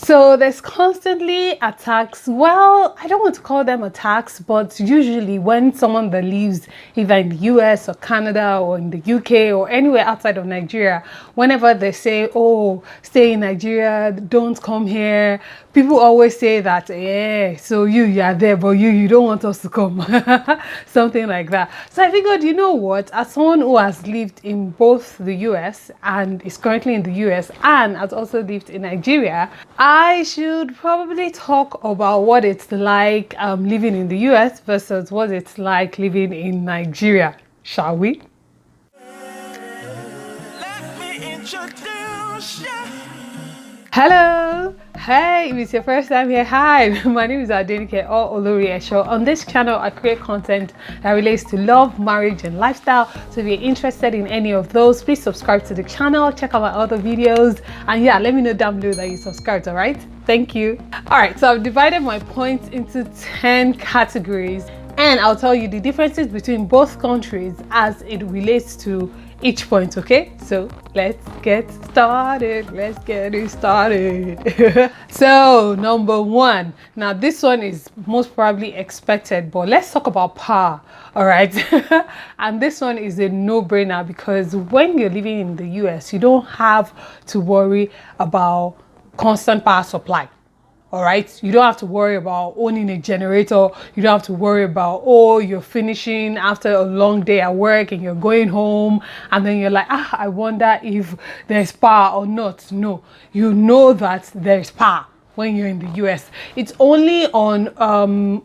So there's constantly attacks. Well, I don't want to call them attacks, but usually when someone that lives either in the US or Canada or in the UK or anywhere outside of Nigeria, whenever they say, oh, stay in Nigeria, don't come here, people always say that, yeah, so you are there, but you don't want us to come. Something like that. So I figured, you know what, as someone who has lived in both the US and is currently in the US and has also lived in Nigeria, I should probably talk about what it's like living in the US versus what it's like living in Nigeria. Shall we? Let me introduce you. Hello! Hey, if it's your first time here, hi! My name is Adenike or Olori Esho. On this channel, I create content that relates to love, marriage, and lifestyle. So if you're interested in any of those, please subscribe to the channel, check out my other videos, and yeah, let me know down below that you subscribed, alright? Thank you. Alright, so I've divided my points into 10 categories, and I'll tell you the differences between both countries as it relates to each point, okay? So let's get started. Let's get it started. So number one, now this one is most probably expected, but let's talk about power. All right. And this one is a no-brainer because when you're living in the US, you don't have to worry about constant power supply. All right, you don't have to worry about owning a generator. You don't have to worry about, oh, you're finishing after a long day at work and you're going home and then you're like, I wonder if there's power or not. No, you know that there's power when you're in the US. It's only on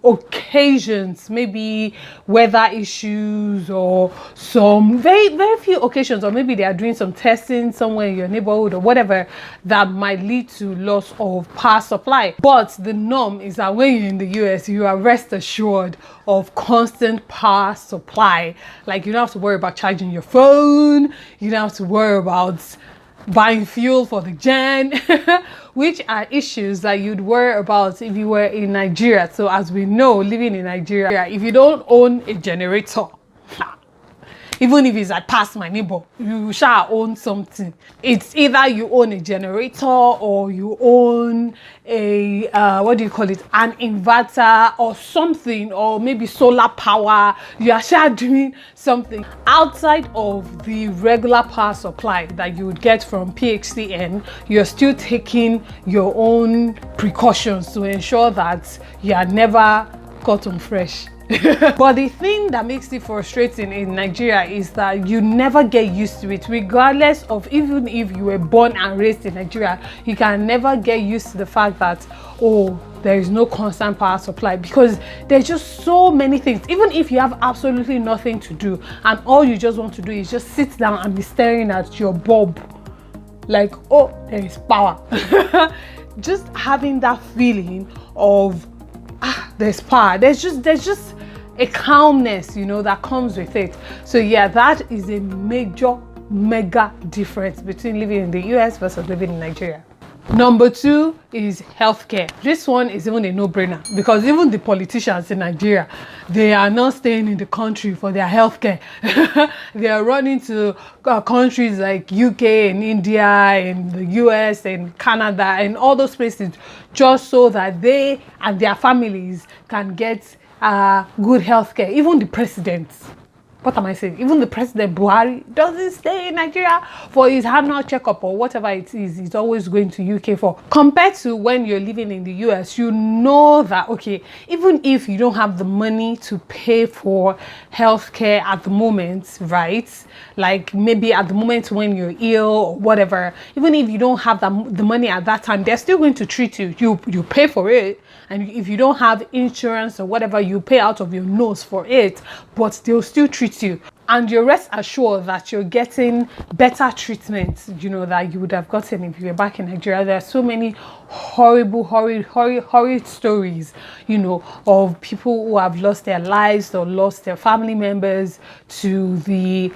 occasions, maybe weather issues or some very few occasions, or maybe they are doing some testing somewhere in your neighborhood or whatever, that might lead to loss of power supply. But the norm is that when you're in the US, you are rest assured of constant power supply. Like you don't have to worry about charging your phone, you don't have to worry about buying fuel for the gen, which are issues that you'd worry about if you were in Nigeria. So as we know, living in Nigeria, if you don't own a generator, even if it's like past my neighbor, you shall own something. It's either you own a generator or you own a what do you call it, an inverter or something, or maybe solar power. You are sure doing something outside of the regular power supply that you would get from PHCN. You're still taking your own precautions to ensure that you are never caught on fresh. But the thing that makes it frustrating in Nigeria is that you never get used to it, regardless of, even if you were born and raised in Nigeria, you can never get used to the fact that, oh, there is no constant power supply, because there's just so many things. Even if you have absolutely nothing to do and all you just want to do is just sit down and be staring at your bulb like, oh, there is power. Just having that feeling of there's power, there's just a calmness, you know, that comes with it. So yeah, that is a mega difference between living in the US versus living in Nigeria. Number two is healthcare. This one is even a no-brainer because even the politicians in Nigeria, they are not staying in the country for their healthcare. They are running to countries like UK and India and the US and Canada and all those places just so that they and their families can get good healthcare. Even the presidents. What am I saying? Even the president Buhari doesn't stay in Nigeria for his annual checkup or whatever it is. He's always going to UK for. Compared to when you're living in the US, you know that, okay, even if you don't have the money to pay for healthcare at the moment, right? Like maybe at the moment when you're ill or whatever, even if you don't have the money at that time, they're still going to treat you. You pay for it. And if you don't have insurance or whatever, you pay out of your nose for it, but they'll still treat you. And you're rest assured that you're getting better treatment, you know, that you would have gotten if you were back in Nigeria. There are so many horrid stories, you know, of people who have lost their lives or lost their family members to the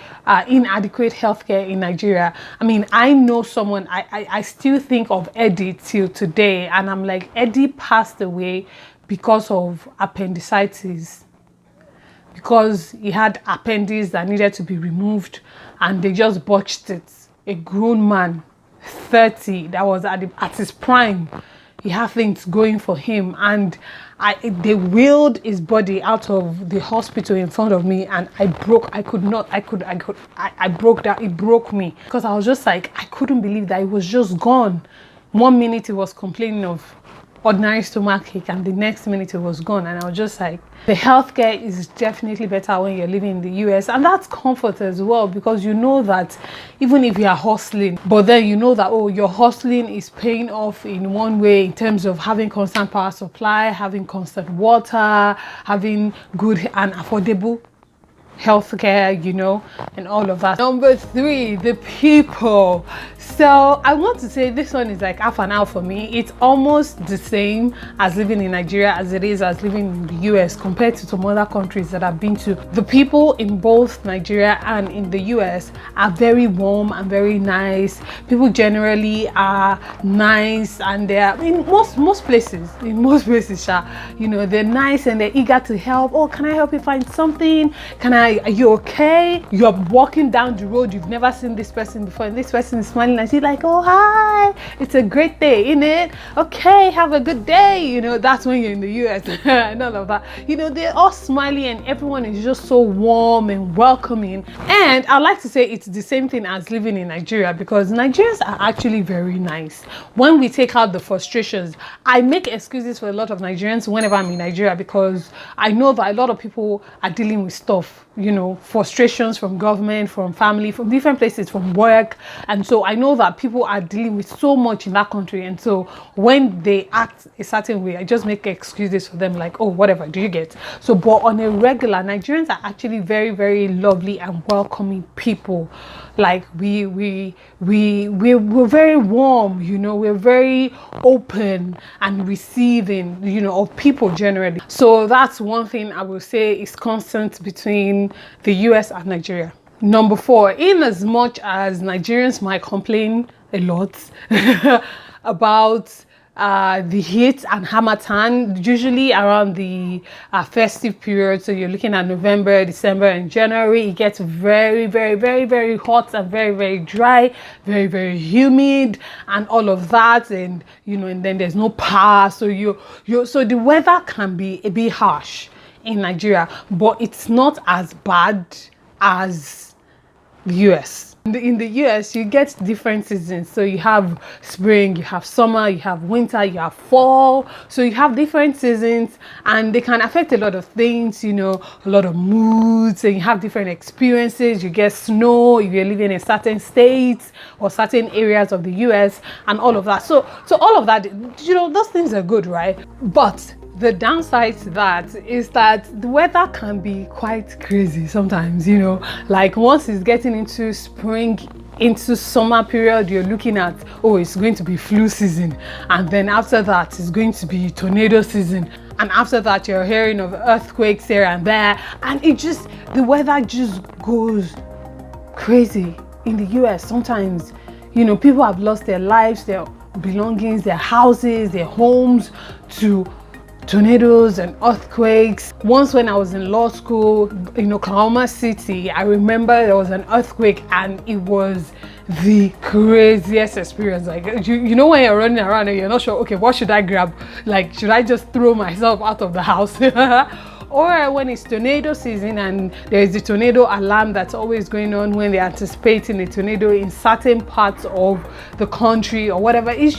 inadequate healthcare in Nigeria. I mean, I know someone, I still think of Eddie till today, and I'm like, Eddie passed away because of appendicitis. Because he had appendix that needed to be removed and they just botched it. A grown man, 30, that was at his prime, he had things going for him, and they wheeled his body out of the hospital in front of me, and I broke down. It broke me, because I was just like, I couldn't believe that it was just gone. 1 minute he was complaining of ordinary stomachache, and the next minute it was gone. And I was just like, the healthcare is definitely better when you're living in the US, and that's comfort as well, because you know that even if you are hustling, but then you know that, oh, your hustling is paying off in one way, in terms of having constant power supply, having constant water, having good and affordable healthcare, you know, and all of that. Number 3, the people. So I want to say this one is like half and half for me. It's almost the same as living in Nigeria as it is as living in the US, compared to some other countries that I've been to. The people in both Nigeria and in the US are very warm and very nice. People generally are nice, and they're in most places, you know, they're nice and they're eager to help. Oh, can I help you find something? Are you okay? You're walking down the road, you've never seen this person before, and this person is smiling and she's like, oh, hi, it's a great day, isn't it? Okay, have a good day. You know, that's when you're in the US and all of that. You know, they're all smiling and everyone is just so warm and welcoming. And I like to say it's the same thing as living in Nigeria, because Nigerians are actually very nice. When we take out the frustrations, I make excuses for a lot of Nigerians whenever I'm in Nigeria, because I know that a lot of people are dealing with stuff, you know, frustrations from government, from family, from different places, from work. And so I know that people are dealing with so much in that country. And so when they act a certain way, I just make excuses for them, like, oh, whatever, do you get? So, but on a regular, Nigerians are actually very, very lovely and welcoming people. Like we're very warm, you know, we're very open and receiving, you know, of people generally. So that's one thing I will say is constant between the US and Nigeria. Number 4, in as much as Nigerians might complain a lot about the heat and harmattan, usually around the festive period, so you're looking at November, December and January, it gets very, very, very, very hot and very, very dry, very, very humid and all of that. And you know, and then there's no power, so so the weather can be a bit harsh in Nigeria, but it's not as bad as the US. In the US, you get different seasons. So you have spring, you have summer, you have winter, you have fall. So you have different seasons, and they can affect a lot of things, you know, a lot of moods, and you have different experiences. You get snow if you're living in certain states or certain areas of the US and all of that. So all of that, you know, those things are good, right? But the downside to that is that the weather can be quite crazy sometimes, you know, like once it's getting into spring, into summer period, you're looking at, oh, it's going to be flu season, and then after that it's going to be tornado season, and after that you're hearing of earthquakes here and there, and the weather just goes crazy in the US. Sometimes, you know, people have lost their lives, their belongings, their houses, their homes to tornadoes and earthquakes. Once when I was in law school in Oklahoma City, I remember there was an earthquake, and it was the craziest experience. Like you know, when you're running around and you're not sure, okay, what should I grab? Like, should I just throw myself out of the house? Or when it's tornado season and there is the tornado alarm that's always going on when they're anticipating a tornado in certain parts of the country or whatever. It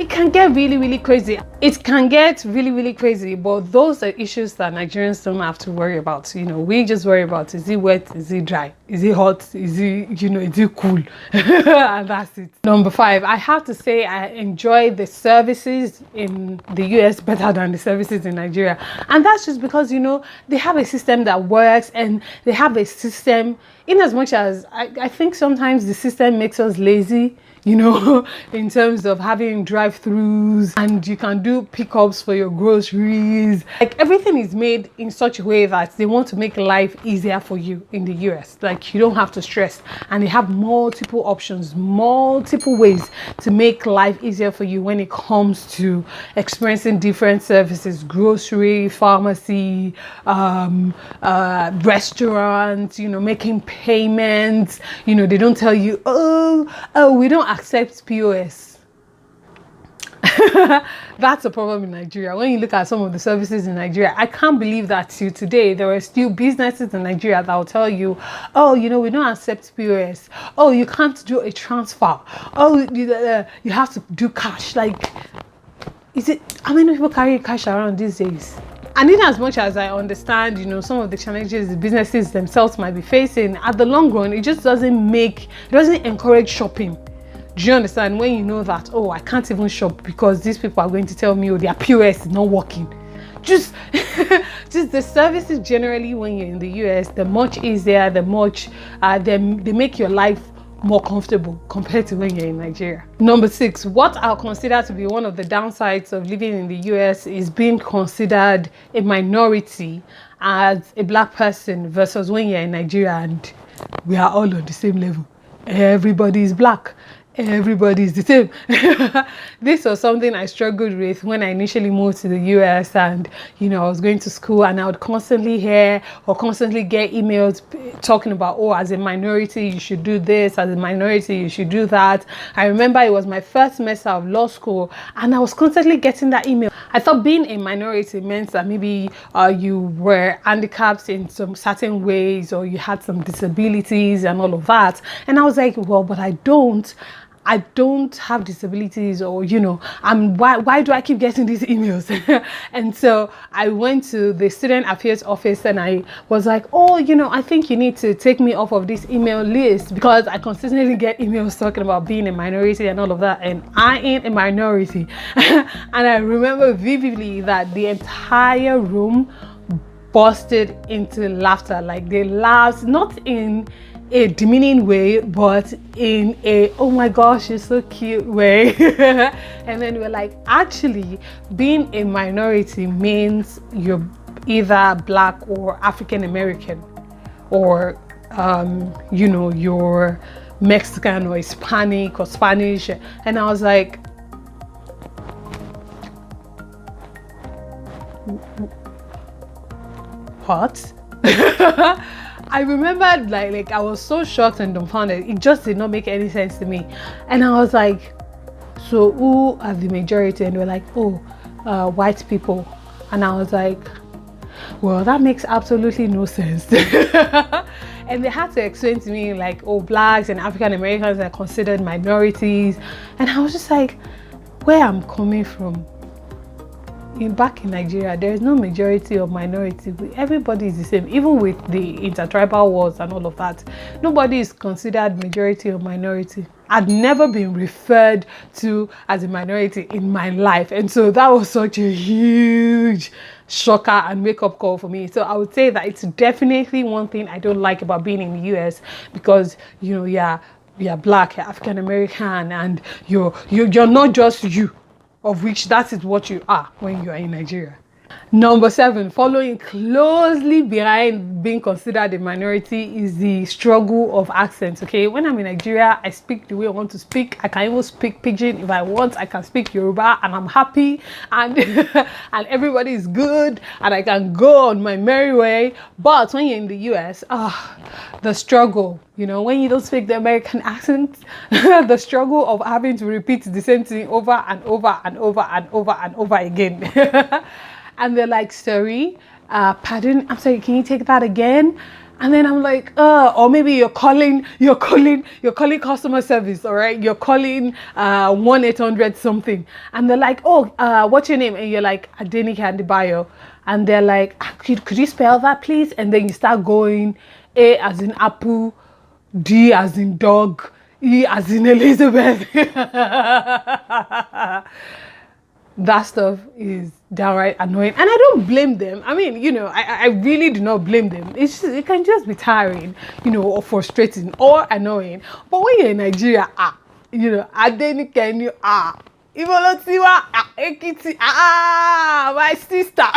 can get really, really crazy. It can get really, really crazy, but those are issues that Nigerians don't have to worry about. You know, we just worry about, is it wet, is it dry, is it hot, is it cool? And that's it. Number 5, I have to say I enjoy the services in the US better than the services in Nigeria. And that's just because, you know, they have a system that works, and they have a system, in as much as I think sometimes the system makes us lazy, you know, in terms of having drive-throughs, and you can do pickups for your groceries. Like, everything is made in such a way that they want to make life easier for you in the US. Like, you don't have to stress, and they have multiple options, multiple ways to make life easier for you when it comes to experiencing different services: grocery, pharmacy, restaurants, you know, making payments. You know, they don't tell you, oh, we don't accept POS. That's a problem in Nigeria. When you look at some of the services in Nigeria, I can't believe that till today there are still businesses in Nigeria that will tell you, oh, you know, we don't accept POS. Oh, you can't do a transfer. Oh, you have to do cash. Like, is it, how many people carry cash around these days? And in as much as I understand, you know, some of the challenges the businesses themselves might be facing, at the long run, it just doesn't encourage shopping. Do you understand? When you know that, oh, I can't even shop because these people are going to tell me, oh, their POS is not working. Just the services generally when you're in the US, they're much easier, they make your life more comfortable compared to when you're in Nigeria. Number 6, what I'll consider to be one of the downsides of living in the US is being considered a minority as a black person versus when you're in Nigeria and we are all on the same level. Everybody is black. Everybody is the same. This was something I struggled with when I initially moved to the US, and you know, I was going to school and I would constantly hear or constantly get emails talking about, oh, as a minority you should do this, as a minority you should do that. I remember it was my first semester of law school and I was constantly getting that email. I thought being a minority meant that maybe you were handicapped in some certain ways or you had some disabilities and all of that, and I was like, well, but I don't have disabilities, or you know, why do I keep getting these emails? And so I went to the student affairs office and I was like, oh, you know, I think you need to take me off of this email list because I consistently get emails talking about being a minority and all of that, and I ain't a minority. And I remember vividly that the entire room busted into laughter. Like they laughed, not in a demeaning way, but in a, oh my gosh, you're so cute way. And then we're like, actually, being a minority means you're either black or African American, or you know, you're Mexican or Hispanic or Spanish. And I was like, what? I remembered like I was so shocked and dumbfounded. It just did not make any sense to me. And I was like, so who are the majority? And they were like, oh, white people. And I was like, well, that makes absolutely no sense. And they had to explain to me like, oh, blacks and African Americans are considered minorities. And I was just like, where I'm coming from, back in Nigeria, there is no majority or minority. Everybody is the same. Even with the intertribal wars and all of that, nobody is considered majority or minority. I'd never been referred to as a minority in my life, and so that was such a huge shocker and wake-up call for me. So I would say that it's definitely one thing I don't like about being in the US, because you know, you're black, you're African American, and you're not just you, of which that is what you are when you are in Nigeria. Number 7, following closely behind being considered a minority, is the struggle of accents. Okay, when I'm in Nigeria, I speak the way I want to speak. I can even speak Pidgin if I want. I can speak Yoruba and I'm happy, and and everybody is good, and I can go on my merry way. But when you're in the US, the struggle, you know, when you don't speak the American accent, the struggle of having to repeat the same thing over and over and over and over and over again. And they're like, sorry, pardon, I'm sorry, can you take that again? And then I'm like, or maybe you're calling customer service, all right? You're calling 1-800 something. And they're like, oh, what's your name? And you're like, Adenike and the bio. And they're like, could you spell that, please? And then you start going, A as in apple, D as in dog, E as in Elizabeth. That stuff is downright annoying, and I don't blame them. I mean, you know, I really do not blame them. It can just be tiring, you know, or frustrating or annoying. But when you're in Nigeria, you know, Adenike and you Ivolosiwa, Ekiti, my sister.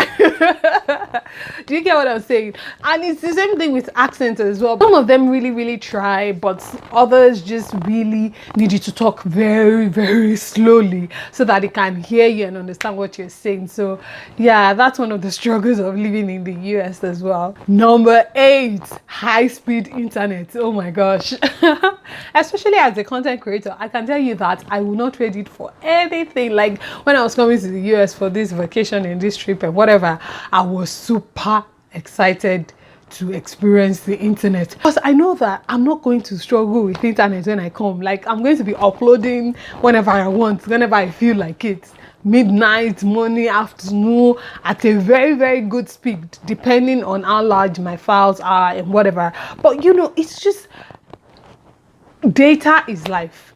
Do you get what I'm saying? And it's the same thing with accents as well. Some of them really, really try, but others just really need you to talk very, very slowly so that they can hear you and understand what you're saying. So yeah, that's one of the struggles of living in the US as well. Number 8, high-speed internet. Oh my gosh. Especially as a content creator, I can tell you that I will not trade it for anything. Like when I was coming to the US for this vacation and this trip and whatever, I was super excited to experience the internet, because I know that I'm not going to struggle with internet when I come. Like I'm going to be uploading whenever I want, whenever I feel like it, midnight, morning, afternoon, at a very, very good speed, depending on how large my files are and whatever. But you know, it's just, data is life.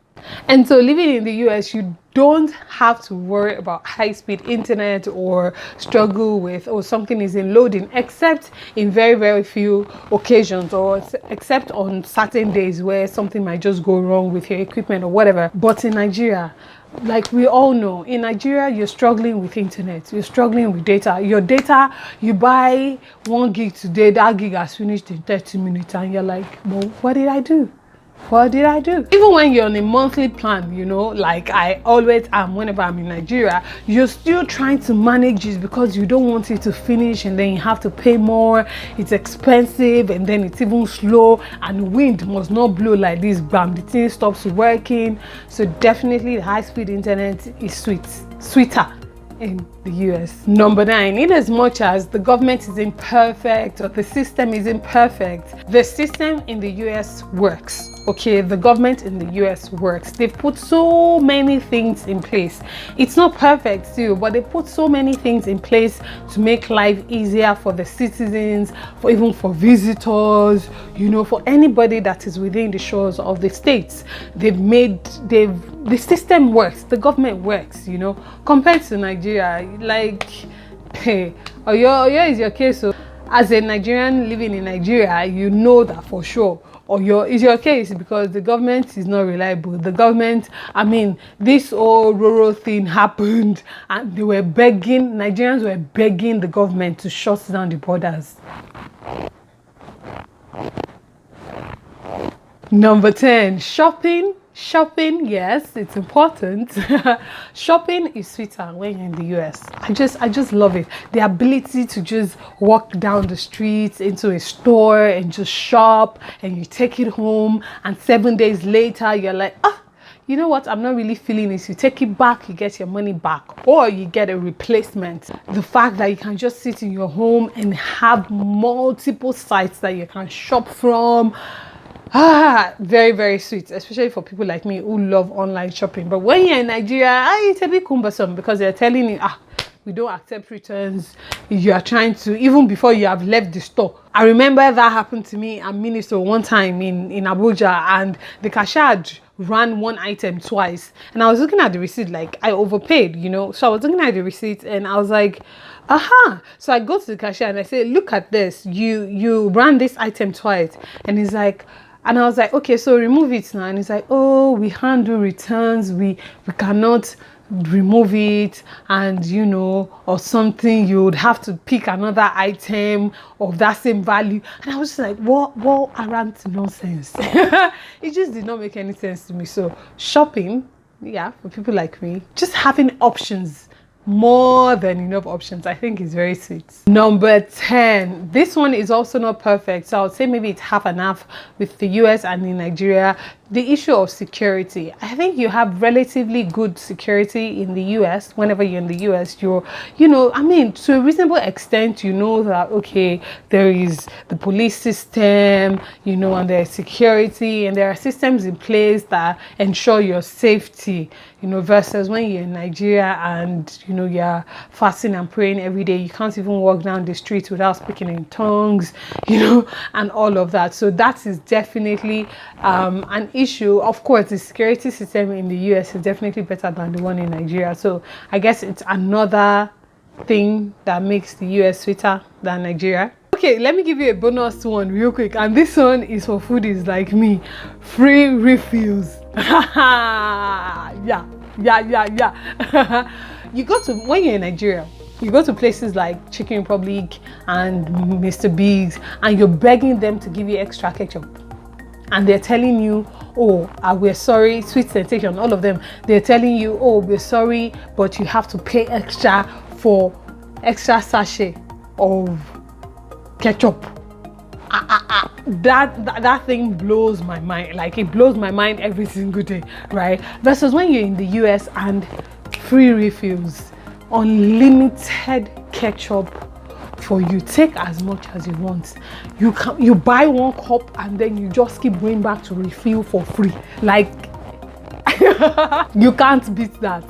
And so living in the US, you don't have to worry about high-speed internet or struggle with, or something isn't loading, except in very, very few occasions, or except on certain days where something might just go wrong with your equipment or whatever. But in Nigeria, like we all know, in Nigeria, you're struggling with internet, you're struggling with data. Your data, you buy 1 gig today, that gig has finished in 30 minutes, and you're like, well, what did I do? What did I do? Even when you're on a monthly plan, you know, like I always am whenever I'm in Nigeria, you're still trying to manage it because you don't want it to finish and then you have to pay more. It's expensive and then it's even slow, and wind must not blow like this, bam, the thing stops working. So definitely the high-speed internet is sweeter in the US. Number 9, in as much as the government is imperfect or the system is imperfect, the system in the US works. Okay, the government in the US works. They've put so many things in place. It's not perfect still, but they put so many things in place to make life easier for the citizens, for even for visitors, you know, for anybody that is within the shores of the states. The system works, the government works, you know, compared to Nigeria. Like, hey, Oyo is your case. So as a Nigerian living in Nigeria, you know that for sure. Oyo is your case because the government is not reliable. The government, I mean, this whole rural thing happened and they were begging, Nigerians were begging the government to shut down the borders. Number 10, shopping. Shopping, yes, it's important. Shopping is sweeter when you're in the US. I just love it. The ability to just walk down the streets into a store and just shop, and you take it home, and 7 days later you're like, you know what, I'm not really feeling this. You take it back, you get your money back, or you get a replacement. The fact that you can just sit in your home and have multiple sites that you can shop from. Very, very sweet, especially for people like me who love online shopping. But when you're in Nigeria, it's a bit cumbersome because they're telling you, we don't accept returns. You are trying to, even before you have left the store. I remember that happened to me at Minister one time in Abuja, and the cashier ran one item twice, and I was looking at the receipt, like I overpaid, you know. So I was looking at the receipt and I was like, so I go to the cashier and I say, look at this, you ran this item twice. And he's like, and I was like, okay, so remove it now. And he's like, oh, we handle returns, we cannot remove it, and you know, or something, you would have to pick another item of that same value. And I was just like, what arrant nonsense. It just did not make any sense to me. So shopping, yeah, for people like me, just having options, more than enough options, I think is very sweet. Number 10, this one is also not perfect, so I would say maybe it's half and half with the US and in Nigeria. The issue of security. I think you have relatively good security in the US. Whenever you're in the US, you know, I mean, to a reasonable extent, you know that, okay, there is the police system, you know, and there's security, and there are systems in place that ensure your safety, you know, versus when you're in Nigeria and, you know, you're fasting and praying every day. You can't even walk down the street without speaking in tongues, you know, and all of that. So that is definitely an issue. Of course, the security system in the US is definitely better than the one in Nigeria. So I guess it's another thing that makes the US sweeter than Nigeria. Okay, let me give you a bonus one real quick, and this one is for foodies like me. Free refills. Yeah. You go to, when you're in Nigeria, you go to places like Chicken Republic and Mr. Biggs, and you're begging them to give you extra ketchup, and they're telling you, oh, we're sorry, Sweet Sensation, all of them, they're telling you, oh, we're sorry, but you have to pay extra for extra sachet of ketchup. That thing blows my mind. Like, it blows my mind every single day, right? Versus when you're in the US and free refills, unlimited ketchup for you. Take as much as you want. You buy one cup and then you just keep going back to refill for free. Like, you can't beat that.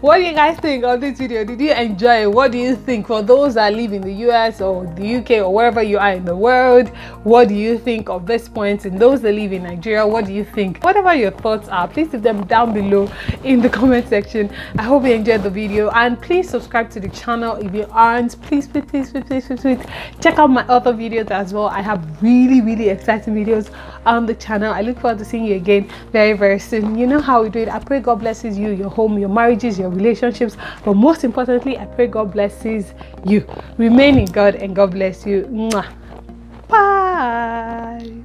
What do you guys think of this video? Did you enjoy it? What do you think? For those that live in the US or the UK or wherever you are in the world, what do you think of this point? And those that live in Nigeria, what do you think? Whatever your thoughts are, please leave them down below in the comment section. I hope you enjoyed the video, and please subscribe to the channel if you aren't. Please check out my other videos as well. I have really exciting videos on the channel. I look forward to seeing you again very soon. You know how we do it. I pray God blesses you, your home, your marriages, your relationships, but most importantly, I pray God blesses you. Remain in God and God bless you. Mwah. Bye.